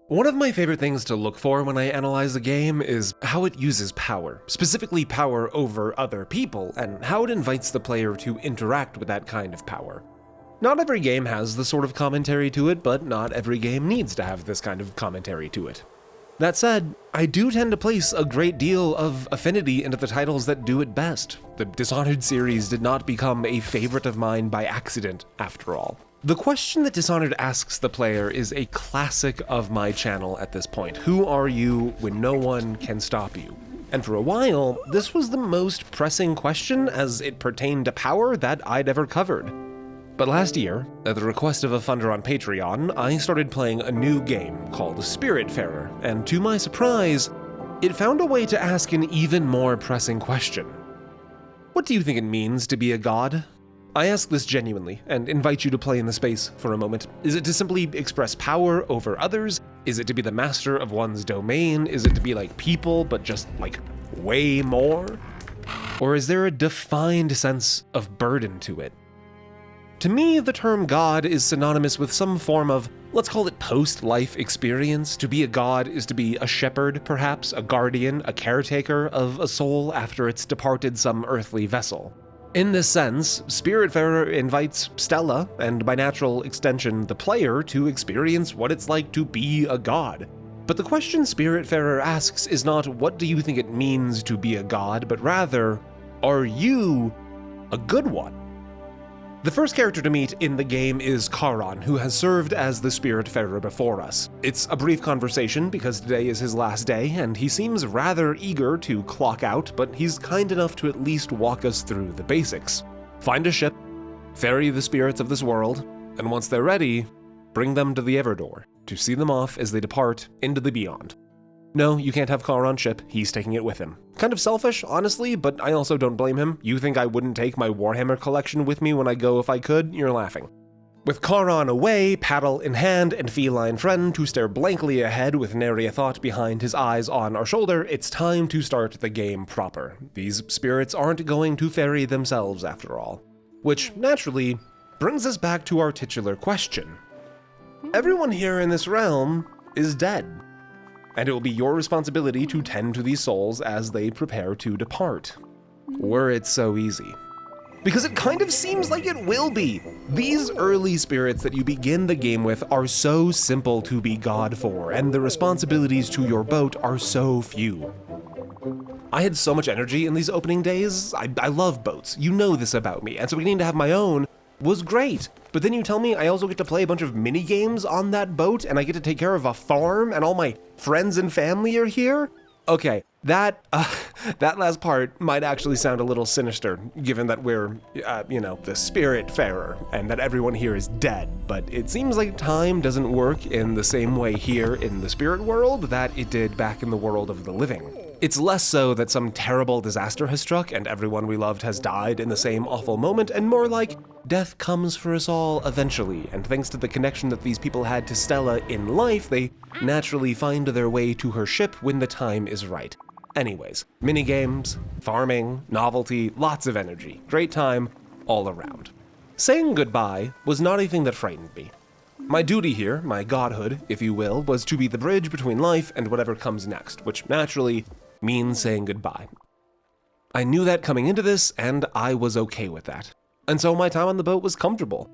One of my favorite things to look for when I analyze a game is how it uses power, specifically power over other people, and how it invites the player to interact with that kind of power. Not every game has this sort of commentary to it, but not every game needs to have this kind of commentary to it. That said, I do tend to place a great deal of affinity into the titles that do it best. The Dishonored series did not become a favorite of mine by accident, after all. The question that Dishonored asks the player is a classic of my channel at this point. Who are you when no one can stop you? And for a while, this was the most pressing question as it pertained to power that I'd ever covered. But last year, at the request of a funder on Patreon, I started playing a new game called Spiritfarer, and to my surprise, it found a way to ask an even more pressing question. What do you think it means to be a god? I ask this genuinely, and invite you to play in the space for a moment. Is it to simply express power over others? Is it to be the master of one's domain? Is it to be like people, but just like way more? Or is there a defined sense of burden to it? To me, the term god is synonymous with some form of, let's call it post-life experience. To be a god is to be a shepherd, perhaps, a guardian, a caretaker of a soul after it's departed some earthly vessel. In this sense, Spiritfarer invites Stella, and by natural extension the player, to experience what it's like to be a god. But the question Spiritfarer asks is not, what do you think it means to be a god, but rather, are you a good one? The first character to meet in the game is Charon, who has served as the Spiritfarer before us. It's a brief conversation because today is his last day, and he seems rather eager to clock out, but he's kind enough to at least walk us through the basics. Find a ship, ferry the spirits of this world, and once they're ready, bring them to the Everdoor to see them off as they depart into the beyond. No, you can't have Charon's ship, he's taking it with him. Kind of selfish, honestly, but I also don't blame him. You think I wouldn't take my Warhammer collection with me when I go if I could? You're laughing. With Charon away, paddle in hand, and feline friend to stare blankly ahead with nary a thought behind his eyes on our shoulder, it's time to start the game proper. These spirits aren't going to ferry themselves after all. Which, naturally, brings us back to our titular question. Everyone here in this realm is dead. And it will be your responsibility to tend to these souls as they prepare to depart. Were it so easy? Because it kind of seems like it will be. These early spirits that you begin the game with are so simple to be god for, and the responsibilities to your boat are so few. I had so much energy in these opening days. I love boats. You know this about me, and so beginning to have my own was great. But then you tell me I also get to play a bunch of mini games on that boat, and I get to take care of a farm, and all my friends and family are here? Okay, that last part might actually sound a little sinister, given that we're, the Spiritfarer, and that everyone here is dead. But it seems like time doesn't work in the same way here in the spirit world that it did back in the world of the living. It's less so that some terrible disaster has struck and everyone we loved has died in the same awful moment, and more like death comes for us all eventually, and thanks to the connection that these people had to Stella in life, they naturally find their way to her ship when the time is right. Anyways, minigames, farming, novelty, lots of energy, great time all around. Saying goodbye was not a thing that frightened me. My duty here, my godhood, if you will, was to be the bridge between life and whatever comes next, which naturally means saying goodbye. I knew that coming into this, and I was okay with that. And so my time on the boat was comfortable.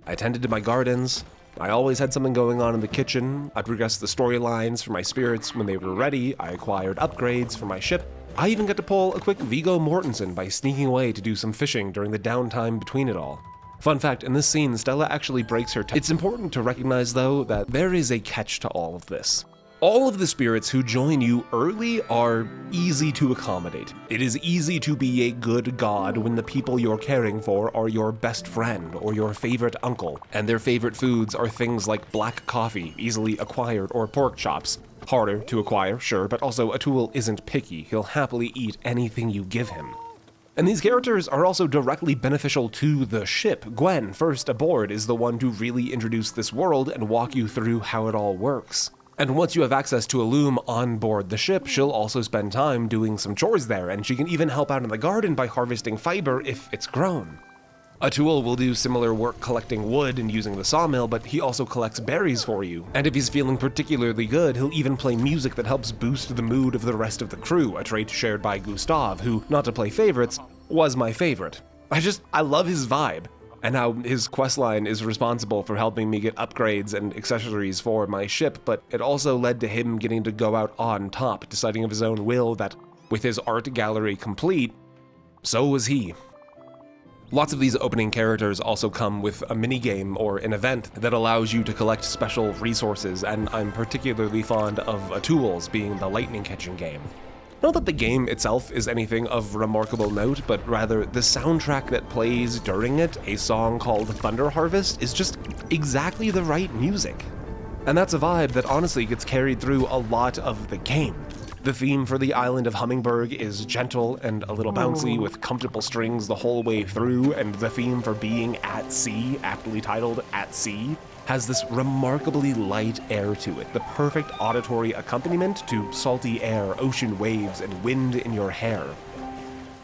I tended to my gardens, I always had something going on in the kitchen, I progressed the storylines for my spirits when they were ready, I acquired upgrades for my ship, I even got to pull a quick Viggo Mortensen by sneaking away to do some fishing during the downtime between it all. Fun fact, in this scene, Stella actually breaks her It's important to recognize, though, that there is a catch to all of this. All of the spirits who join you early are easy to accommodate. It is easy to be a good god when the people you're caring for are your best friend or your favorite uncle, and their favorite foods are things like black coffee, easily acquired, or pork chops. Harder to acquire, sure, but also Atul isn't picky. He'll happily eat anything you give him. And these characters are also directly beneficial to the ship. Gwen, first aboard, is the one to really introduce this world and walk you through how it all works. And once you have access to a loom on board the ship, she'll also spend time doing some chores there, and she can even help out in the garden by harvesting fiber if it's grown. Atul will do similar work collecting wood and using the sawmill, but he also collects berries for you. And if he's feeling particularly good, he'll even play music that helps boost the mood of the rest of the crew, a trait shared by Gustav, who, not to play favorites, was my favorite. I love his vibe, and how his questline is responsible for helping me get upgrades and accessories for my ship, but it also led to him getting to go out on top, deciding of his own will that, with his art gallery complete, so was he. Lots of these opening characters also come with a minigame or an event that allows you to collect special resources, and I'm particularly fond of Atul's being the lightning catching game. Not that the game itself is anything of remarkable note, but rather the soundtrack that plays during it, a song called Thunder Harvest, is just exactly the right music. And that's a vibe that honestly gets carried through a lot of the game. The theme for the island of Hummingberg is gentle and a little bouncy with comfortable strings the whole way through, and the theme for being at sea, aptly titled At Sea, has this remarkably light air to it, the perfect auditory accompaniment to salty air, ocean waves, and wind in your hair.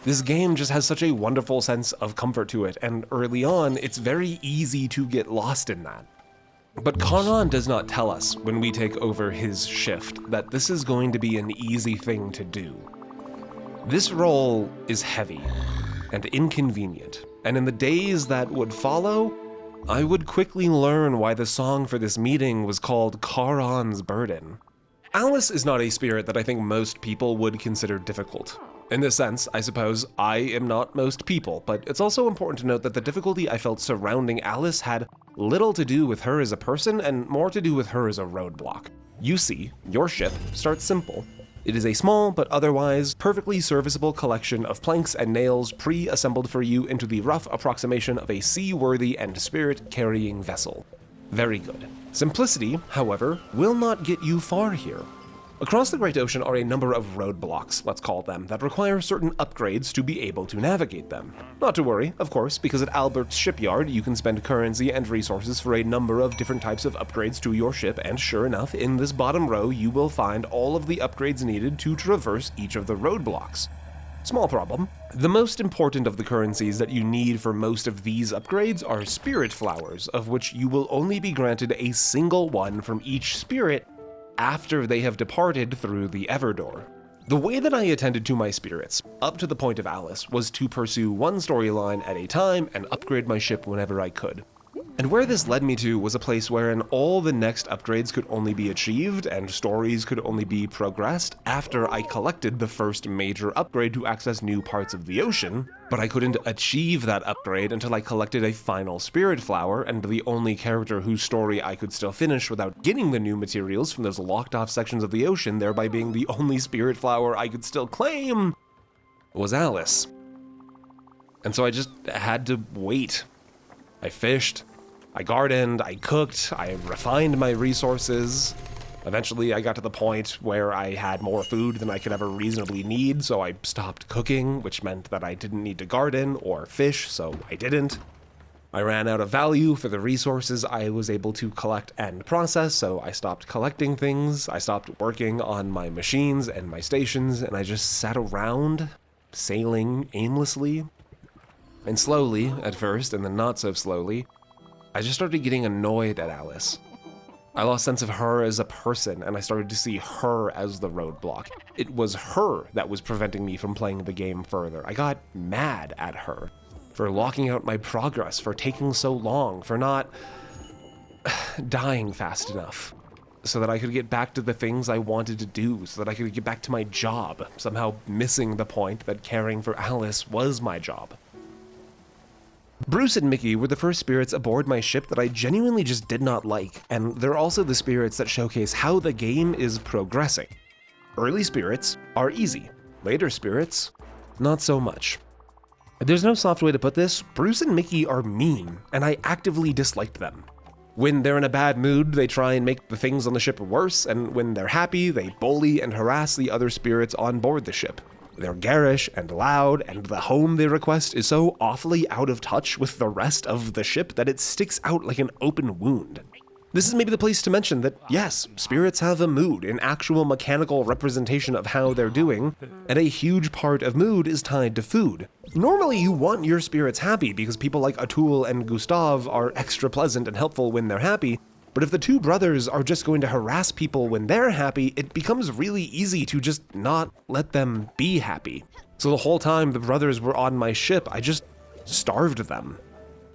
This game just has such a wonderful sense of comfort to it, and early on, it's very easy to get lost in that. But Karan does not tell us when we take over his shift that this is going to be an easy thing to do. This role is heavy and inconvenient, and in the days that would follow, I would quickly learn why the song for this meeting was called Karan's Burden. Alice is not a spirit that I think most people would consider difficult. In this sense, I suppose, I am not most people, but it's also important to note that the difficulty I felt surrounding Alice had little to do with her as a person and more to do with her as a roadblock. You see, your ship starts simple. It is a small but otherwise perfectly serviceable collection of planks and nails pre-assembled for you into the rough approximation of a seaworthy and spirit-carrying vessel. Very good. Simplicity, however, will not get you far here. Across the Great Ocean are a number of roadblocks, let's call them, that require certain upgrades to be able to navigate them. Not to worry, of course, because at Albert's shipyard you can spend currency and resources for a number of different types of upgrades to your ship, and sure enough, in this bottom row you will find all of the upgrades needed to traverse each of the roadblocks. Small problem. The most important of the currencies that you need for most of these upgrades are spirit flowers, of which you will only be granted a single one from each spirit after they have departed through the Everdoor. The way that I attended to my spirits, up to the point of Alice, was to pursue one storyline at a time and upgrade my ship whenever I could. And where this led me to was a place wherein all the next upgrades could only be achieved and stories could only be progressed after I collected the first major upgrade to access new parts of the ocean, but I couldn't achieve that upgrade until I collected a final spirit flower, and the only character whose story I could still finish without getting the new materials from those locked off sections of the ocean, thereby being the only spirit flower I could still claim, was Alice. And so I just had to wait. I fished, I gardened, I cooked, I refined my resources. Eventually I got to the point where I had more food than I could ever reasonably need, so I stopped cooking, which meant that I didn't need to garden or fish, so I didn't. I ran out of value for the resources I was able to collect and process, so I stopped collecting things, I stopped working on my machines and my stations, and I just sat around, sailing aimlessly. And slowly, at first, and then not so slowly, I just started getting annoyed at Alice. I lost sense of her as a person, and I started to see her as the roadblock. It was her that was preventing me from playing the game further. I got mad at her for locking out my progress, for taking so long, for not dying fast enough, so that I could get back to the things I wanted to do, so that I could get back to my job, somehow missing the point that caring for Alice was my job. Bruce and Mickey were the first spirits aboard my ship that I genuinely just did not like, and they're also the spirits that showcase how the game is progressing. Early spirits are easy, later spirits, not so much. There's no soft way to put this, Bruce and Mickey are mean, and I actively disliked them. When they're in a bad mood, they try and make the things on the ship worse, and when they're happy, they bully and harass the other spirits on board the ship. They're garish and loud, and the home they request is so awfully out of touch with the rest of the ship that it sticks out like an open wound. This is maybe the place to mention that, yes, spirits have a mood, an actual mechanical representation of how they're doing, and a huge part of mood is tied to food. Normally, you want your spirits happy because people like Atul and Gustav are extra pleasant and helpful when they're happy, but if the two brothers are just going to harass people when they're happy, it becomes really easy to just not let them be happy. So the whole time the brothers were on my ship, I just starved them.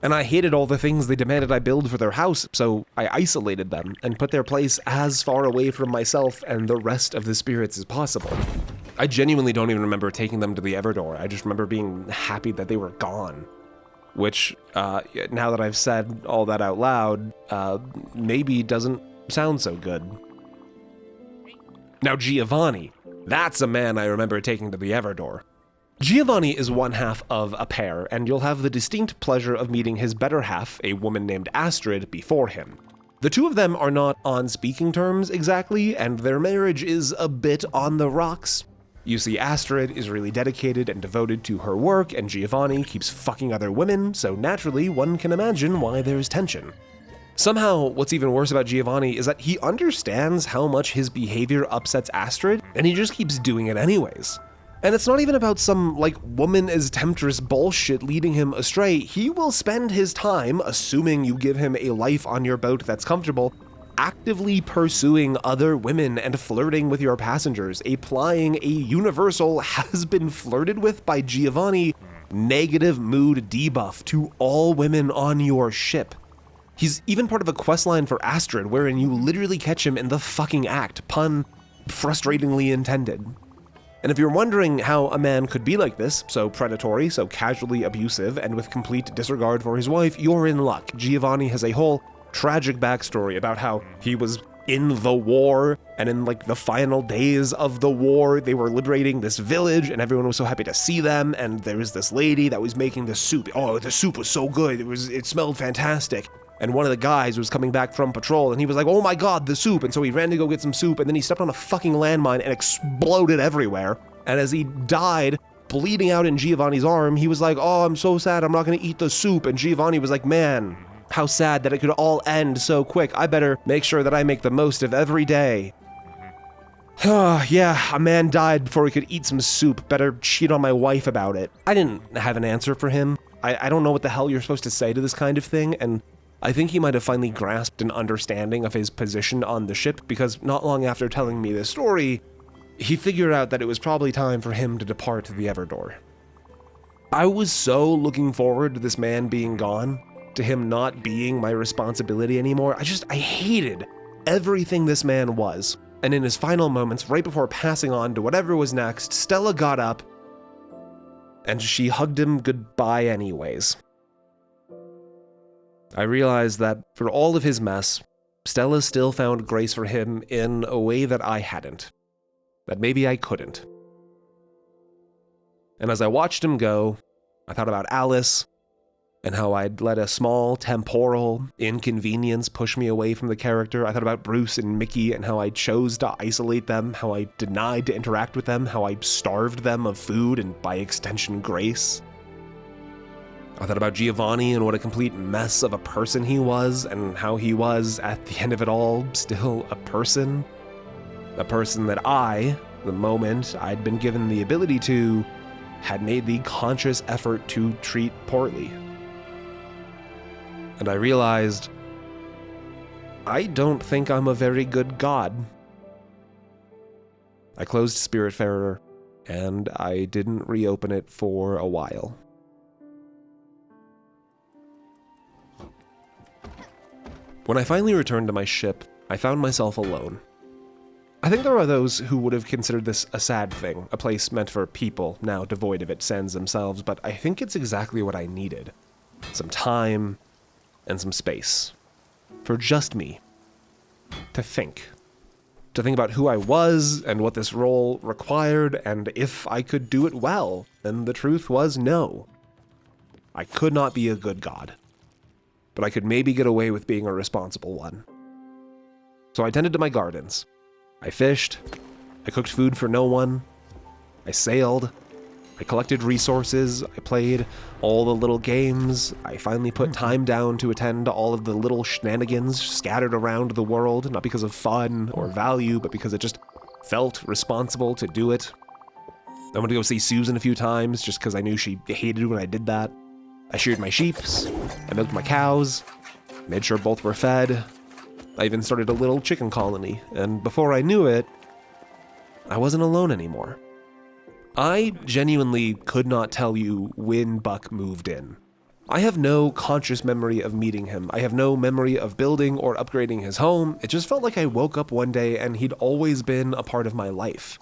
And I hated all the things they demanded I build for their house, so I isolated them and put their place as far away from myself and the rest of the spirits as possible. I genuinely don't even remember taking them to the Everdoor. I just remember being happy that they were gone. Which, now that I've said all that out loud, maybe doesn't sound so good. Now Giovanni, that's a man I remember taking to the Everdoor. Giovanni is one half of a pair, and you'll have the distinct pleasure of meeting his better half, a woman named Astrid, before him. The two of them are not on speaking terms exactly, and their marriage is a bit on the rocks. You see, Astrid is really dedicated and devoted to her work, and Giovanni keeps fucking other women, so naturally one can imagine why there's tension. Somehow, what's even worse about Giovanni is that he understands how much his behavior upsets Astrid, and he just keeps doing it anyways. And it's not even about some, woman as temptress bullshit leading him astray. He will spend his time, assuming you give him a life on your boat that's comfortable, actively pursuing other women and flirting with your passengers, applying a universal has been flirted with by Giovanni negative mood debuff to all women on your ship. He's even part of a questline for Astrid wherein you literally catch him in the fucking act, pun frustratingly intended. And if you're wondering how a man could be like this, so predatory, so casually abusive, and with complete disregard for his wife, you're in luck. Giovanni has a whole tragic backstory about how he was in the war, and in the final days of the war, they were liberating this village, and everyone was so happy to see them, and there was this lady that was making the soup. Oh, the soup was so good, it smelled fantastic. And one of the guys was coming back from patrol, and he was like, oh my god, the soup! And so he ran to go get some soup, and then he stepped on a fucking landmine and exploded everywhere. And as he died, bleeding out in Giovanni's arm, he was like, oh, I'm so sad, I'm not gonna eat the soup. And Giovanni was like, man, how sad that it could all end so quick. I better make sure that I make the most of every day. Yeah, a man died before he could eat some soup. Better cheat on my wife about it. I didn't have an answer for him. I don't know what the hell you're supposed to say to this kind of thing, and I think he might have finally grasped an understanding of his position on the ship, because not long after telling me this story, he figured out that it was probably time for him to depart the Everdoor. I was so looking forward to this man being gone, to him not being my responsibility anymore. I hated everything this man was. And in his final moments, right before passing on to whatever was next, Stella got up, and she hugged him goodbye anyways. I realized that for all of his mess, Stella still found grace for him in a way that I hadn't. That maybe I couldn't. And as I watched him go, I thought about Alice, and how I'd let a small temporal inconvenience push me away from the character. I thought about Bruce and Mickey and how I chose to isolate them, how I denied to interact with them, how I starved them of food and by extension grace. I thought about Giovanni and what a complete mess of a person he was, and how he was, at the end of it all, still a person. A person that I, the moment I'd been given the ability to, had made the conscious effort to treat poorly. And I realized, I don't think I'm a very good god. I closed Spiritfarer, and I didn't reopen it for a while. When I finally returned to my ship, I found myself alone. I think there are those who would have considered this a sad thing, a place meant for people, now devoid of its sans themselves, but I think it's exactly what I needed. Some time, and some space. For just me. To think. To think about who I was, and what this role required, and if I could do it well. And the truth was no. I could not be a good god. But I could maybe get away with being a responsible one. So I tended to my gardens. I fished. I cooked food for no one. I sailed. I collected resources, I played all the little games, I finally put time down to attend to all of the little shenanigans scattered around the world, not because of fun or value, but because it just felt responsible to do it. I went to go see Susan a few times just because I knew she hated when I did that. I sheared my sheeps, I milked my cows, made sure both were fed. I even started a little chicken colony, and before I knew it, I wasn't alone anymore. I genuinely could not tell you when Buck moved in. I have no conscious memory of meeting him. I have no memory of building or upgrading his home. It just felt like I woke up one day and he'd always been a part of my life.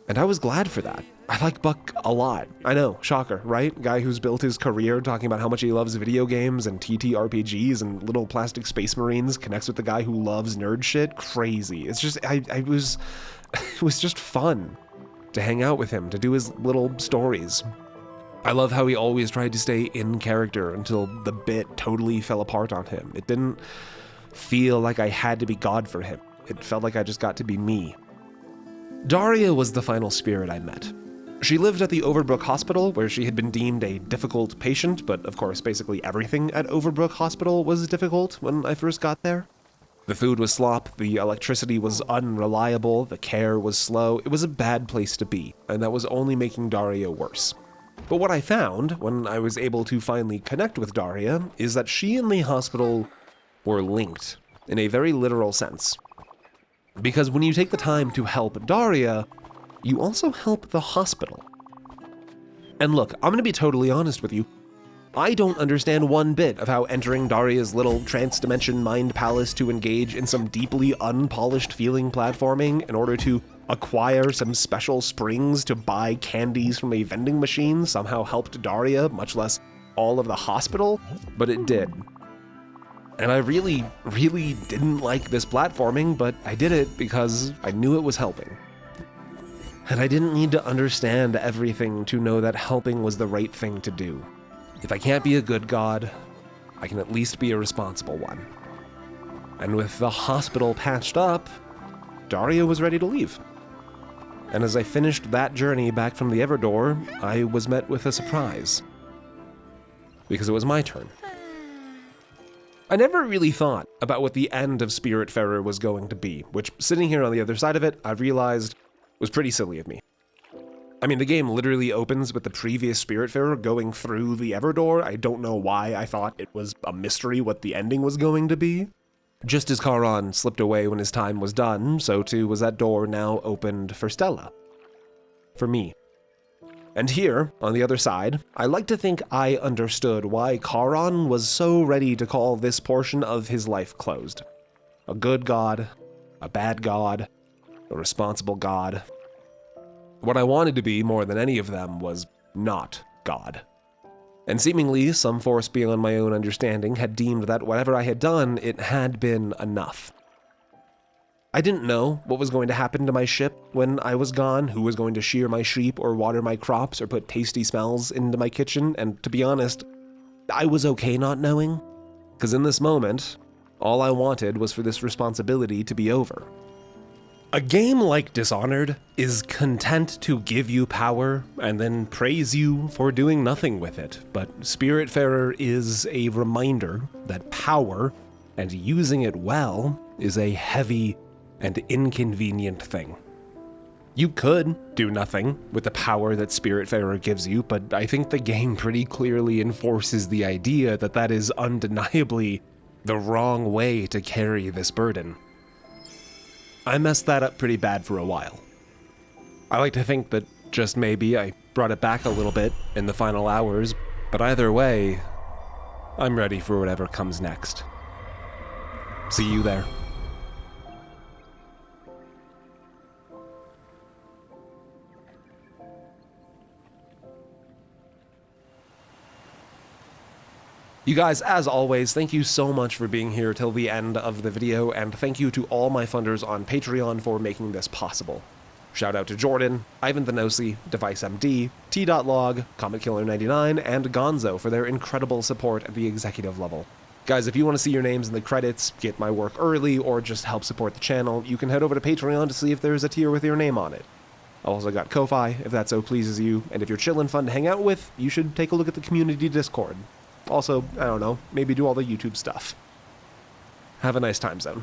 And I was glad for that. I like Buck a lot. I know, shocker, right? Guy who's built his career talking about how much he loves video games and TTRPGs and little plastic space marines connects with the guy who loves nerd shit. Crazy. It's just, it was just fun to hang out with him, to do his little stories. I love how he always tried to stay in character until the bit totally fell apart on him. It didn't feel like I had to be God for him. It felt like I just got to be me. Daria was the final spirit I met. She lived at the Overbrook Hospital, where she had been deemed a difficult patient, but of course basically everything at Overbrook Hospital was difficult when I first got there. The food was slop, the electricity was unreliable, the care was slow. It was a bad place to be, and that was only making Daria worse. But what I found, when I was able to finally connect with Daria, is that she and the hospital were linked, in a very literal sense. Because when you take the time to help Daria, you also help the hospital. And look, I'm gonna be totally honest with you. I don't understand one bit of how entering Daria's little trans-dimension mind palace to engage in some deeply unpolished feeling platforming in order to acquire some special springs to buy candies from a vending machine somehow helped Daria, much less all of the hospital, but it did. And I really didn't like this platforming, but I did it because I knew it was helping. And I didn't need to understand everything to know that helping was the right thing to do. If I can't be a good god, I can at least be a responsible one. And with the hospital patched up, Daria was ready to leave. And as I finished that journey back from the Everdor, I was met with a surprise. Because it was my turn. I never really thought about what the end of Spiritfarer was going to be, which, sitting here on the other side of it, I've realized was pretty silly of me. I mean, the game literally opens with the previous Spiritfarer going through the Everdor. I don't know why I thought it was a mystery what the ending was going to be. Just as Charon slipped away when his time was done, so too was that door now opened for Stella. For me. And here, on the other side, I like to think I understood why Charon was so ready to call this portion of his life closed. A good god, a bad god, a responsible god. What I wanted to be more than any of them was not God. And seemingly, some force beyond my own understanding had deemed that whatever I had done, it had been enough. I didn't know what was going to happen to my ship when I was gone, who was going to shear my sheep or water my crops or put tasty smells into my kitchen, and to be honest, I was okay not knowing. Because in this moment, all I wanted was for this responsibility to be over. A game like Dishonored is content to give you power and then praise you for doing nothing with it, but Spiritfarer is a reminder that power, and using it well, is a heavy and inconvenient thing. You could do nothing with the power that Spiritfarer gives you, but I think the game pretty clearly enforces the idea that that is undeniably the wrong way to carry this burden. I messed that up pretty bad for a while. I like to think that just maybe I brought it back a little bit in the final hours, but either way, I'm ready for whatever comes next. See you there. You guys, as always, thank you so much for being here till the end of the video, and thank you to all my funders on Patreon for making this possible. Shout out to Jordan, Ivan the Nosy, DeviceMD, T.Log, CometKiller99, and Gonzo for their incredible support at the executive level. Guys, if you want to see your names in the credits, get my work early, or just help support the channel, you can head over to Patreon to see if there's a tier with your name on it. I've also got Ko-Fi, if that so pleases you, and if you're chill and fun to hang out with, you should take a look at the community Discord. Also, I don't know, maybe do all the YouTube stuff. Have a nice time zone.